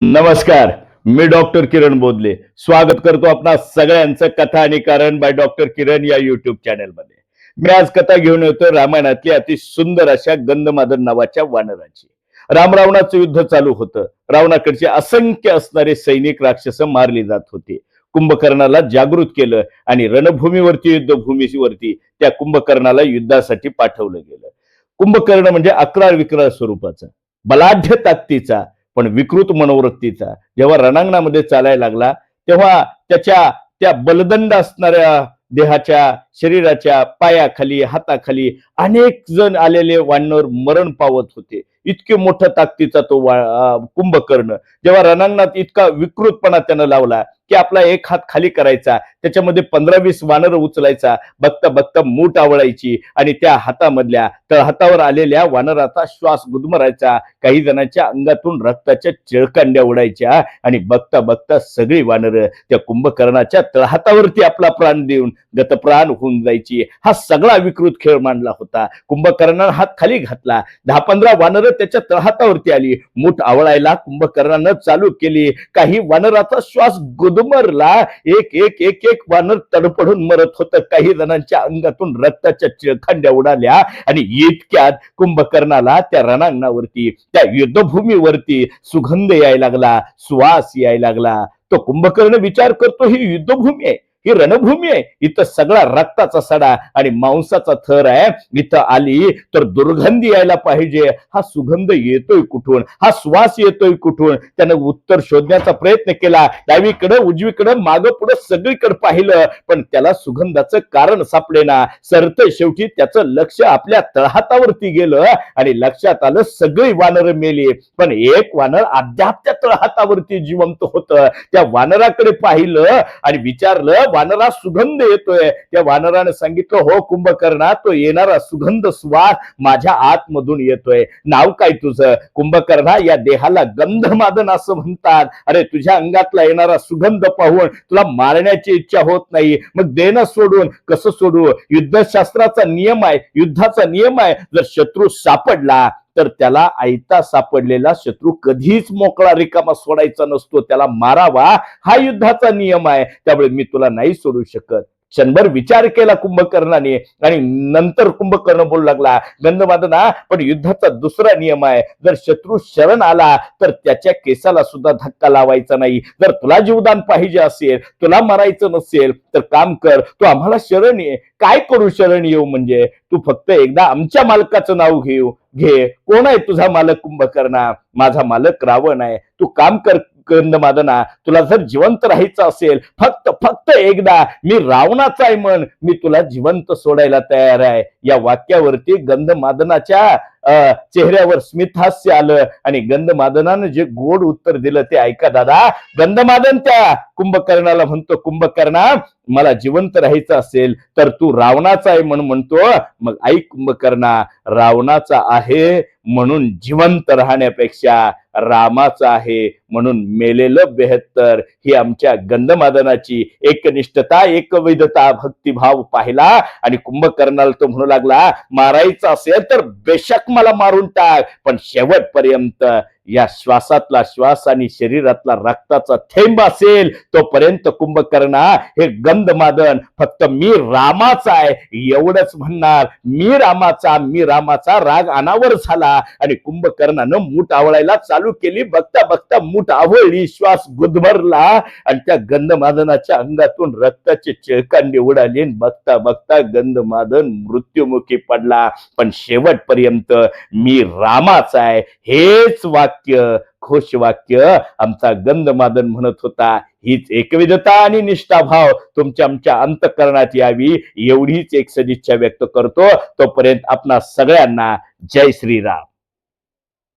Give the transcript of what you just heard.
नमस्कार. मी डॉक्टर किरण बोदले स्वागत करतो आपणा सगळ्यांचं कथा आणि कारण बाय डॉक्टर किरण या युट्यूब चॅनलमध्ये. मी आज कथा घेऊन येतो रामायणातली अति सुंदर अशा गंधमादन नावाच्या वानराची. रामरावणाचं युद्ध चालू होतं. रावणाकडचे असंख्य असणारे सैनिक राक्षस मारली जात होते. कुंभकर्णाला जागृत केलं आणि रणभूमीवरती युद्धभूमीवरती त्या कुंभकर्णाला युद्धासाठी पाठवलं गेलं. कुंभकर्ण म्हणजे अक्राळ विक्राळ स्वरूपाचा, बलाढ्य ताकदीचा, पण विकृत मनोवृत्तीचा. जेव्हा रणांगणामध्ये चालायला लागला तेव्हा त्याच्या त्या बलदंड असणाऱ्या देहाच्या शरीराच्या पायाखाली हाताखाली अनेक जण आलेले वानर मरण पावत होते. इतके मोठ्या ताकदीचा तो कुंभकर्ण जेव्हा रणांगणात इतका विकृतपणा त्यानं लावला की आपला एक हात खाली करायचा, त्याच्यामध्ये 15-20 वानर उचलायचा, बघता बघता मूठ आवळायची आणि त्या हातामधल्या तळहातावर आलेल्या वानराचा श्वास गुदमरायचा. काही जणांच्या अंगातून रक्ताच्या चिळकांड्या उडायच्या आणि बघता बघता सगळी वानर त्या कुंभकर्णाच्या तळहातावरती आपला प्राण देऊन गतप्राण होऊन जायची. हा सगळा विकृत खेळ मांडला होता. कुंभकर्णानं हात खाली घातला, 10-15 वानर त्याच्या तळहातावरती आली, मूठ आवळायला कुंभकर्णानं चालू केली. काही वानराचा श्वास गुदमरला, एक एक एक एक वानर तडपडून मरत होतं. काही जणांच्या अंगातून रक्ताच्या चिळखंड्या उडाल्या आणि इतक्यात कुंभकर्णाला त्या रणांगणावरती त्या युद्धभूमीवरती सुगंध यायला लागला, सुवास यायला लागला. तो कुंभकर्ण विचार करतो ही युद्धभूमी आहे, ही रणभूमी आहे, इथं सगळा रक्ताचा सडा आणि मांसाचा थर आहे. इथं आली तर दुर्गंधी यायला पाहिजे. हा सुगंध येतोय कुठून, हा श्वास येतोय कुठून? त्यानं उत्तर शोधण्याचा प्रयत्न केला. डावीकडे उजवीकडे मागं पुढे सगळीकडे पाहिलं, पण त्याला सुगंधाचं कारण सापडेना. सरते शेवटी त्याचं लक्ष आपल्या तळहातावरती गेलं आणि लक्षात आलं सगळी वानर मेली, पण एक वानर अद्याप त्या तळहातावरती जिवंत होतं. त्या वानराकडे पाहिलं आणि विचारलं, वानरा सुगंध येतोय. त्या वानराने सांगितलं, हो कुंभकर्णा, तो येणारा सुगंध श्वास माझ्या आतमधून येतोय. नाव काय तुझं? कुंभकर्णा, या देहाला गंधमादन असं म्हणतात. अरे तुझ्या अंगातला येणारा सुगंध पाहून तुला मारण्याची इच्छा होत नाही, मग देणं सोडून कसं सोडू? युद्धशास्त्राचा नियम आहे, युद्धाचा नियम आहे, जर शत्रू सापडला तर त्याला आयता सापडलेला शत्रू कधीच मोकळा रिकामा सोडायचा नसतो, त्याला मारावा, हा युद्धाचा नियम आहे. त्यामुळे मी तुला नाही सोडू शकत. क्षणभर विचार केला कुंभकर्णाने आणि नंतर कुंभकर्ण बोलू लागला, गंधमादना, पण युद्धाचा दुसरा नियम आहे, जर शत्रू शरण आला तर त्याच्या केसाला सुद्धा धक्का लावायचा नाही. जर तुला जीवदान पाहिजे असेल, तुला मरायचं नसेल, तर काम कर, तू आम्हाला शरण ये. काय करू शरण येऊ म्हणजे? तू फक्त एकदा आमच्या मालकाचं नाव घे. कोण आहे तुझा मालक? कुंभकर्णा, माझा मालक रावण आहे. तू काम कर गंधमादना, तुला जर जिवंत राहायचं असेल, फक्त फक्त एकदा मी रावणाचा आहे म्हण, मी तुला जिवंत सोडायला तयार आहे. या वाक्यावरती गंधमादनाच्या चेहऱ्यावर स्मितहास्य आलं आणि गंधमादनानं जे गोड उत्तर दिलं ते ऐका दादा. गंधमादन त्या कुंभकर्णाला म्हणतो, कुंभकर्णा, मला जिवंत राहायचं असेल तर तू रावणाचा आहे म्हणतो. मग ऐक कुंभकर्णा, रावणाचा आहे म्हणून जिवंत राहण्यापेक्षा रामाचा आहे म्हणून मेलेलं बेहत्तर. ही आमच्या गंधमादनाची एकनिष्ठता, एकविधता, भक्तिभाव पाहिला आणि कुंभकर्णाला तो म्हणू लागला, मारायचं असेल तर बेशक मला मारून टाक, पण शेवटपर्यंत या श्वासातला श्वास आणि शरीरातला रक्ताचा थेंब असेल तोपर्यंत कुंभकर्णा, हे गंधमादन फक्त मी रामाचा आहे एवढंच म्हणणार. मी रामाचा राग अनावर झाला आणि कुंभकर्णानं मूठ आवळायला चालू केली. बघता बघता मूठ आवळली, श्वास गुदमरला आणि त्या गंधमादनाच्या अंगातून रक्ताचे चिळकांडे उडाले. बघता बघता गंधमादन मृत्युमुखी पडला. पण शेवटपर्यंत मी रामाचा आहे हेच वाक्य, घोष वाक्य आमचा गंधमादन म्हणत होता. हीच एकविधता आणि निष्ठाभाव तुमच्या आमच्या अंतःकरणात यावी एवढीच एक सदिच्छा व्यक्त करतो. तोपर्यंत आपणा सगळ्यांना जय श्रीराम.